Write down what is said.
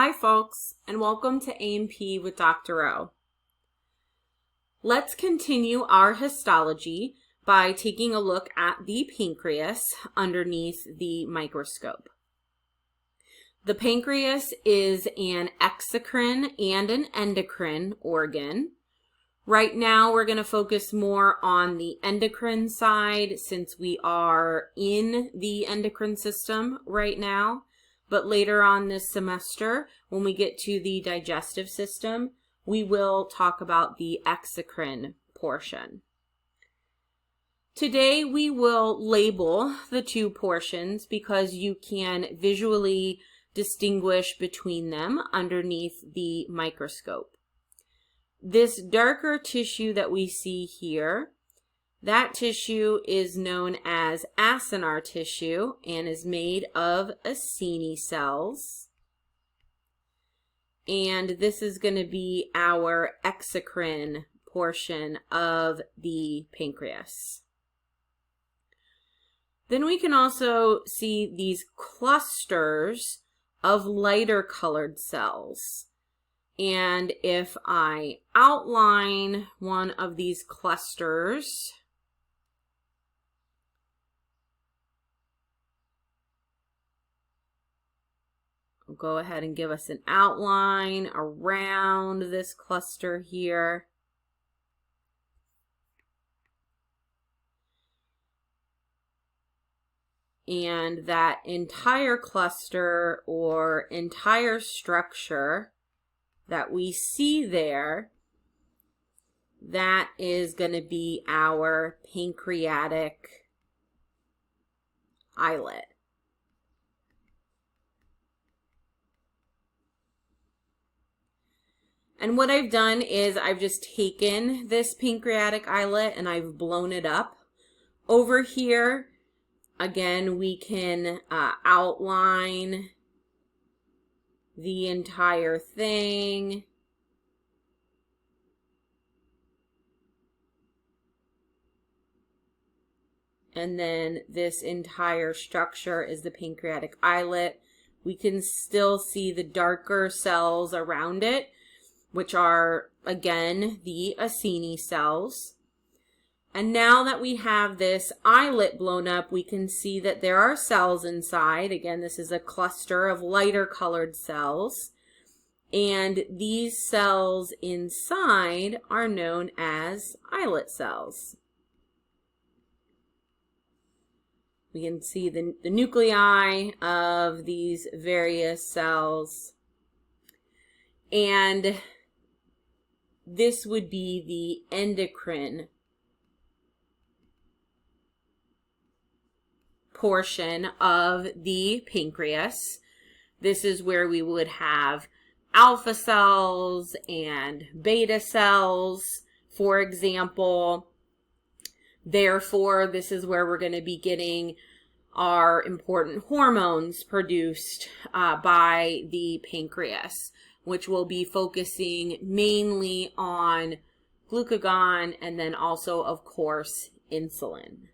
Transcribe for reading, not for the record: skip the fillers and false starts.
Hi folks, and welcome to A&P with Dr. O. Let's continue our histology by taking a look at the pancreas underneath the microscope. The pancreas is an exocrine and an endocrine organ. Right now we're going to focus more on the endocrine side since we are in the endocrine system right now. But later on this semester, when we get to the digestive system, we will talk about the exocrine portion. Today we will label the two portions because you can visually distinguish between them underneath the microscope. This darker tissue that we see here, that tissue is known as acinar tissue and is made of acini cells. And this is going to be our exocrine portion of the pancreas. Then we can also see these clusters of lighter colored cells. And if I outline one of these clusters, I'll go ahead and give us an outline around this cluster here. And that entire cluster or entire structure that we see there, that is going to be our pancreatic islet. And what I've done is I've just taken this pancreatic islet and I've blown it up. Over here, again, we can outline the entire thing. And then this entire structure is the pancreatic islet. We can still see the darker cells around it, which are, again, the acini cells. And now that we have this islet blown up, we can see that there are cells inside. Again, this is a cluster of lighter colored cells. And these cells inside are known as islet cells. We can see the nuclei of these various cells. And this would be the endocrine portion of the pancreas. This is where we would have alpha cells and beta cells, for example. Therefore, this is where we're going to be getting our important hormones produced by the pancreas, which will be focusing mainly on glucagon and then also, of course, insulin.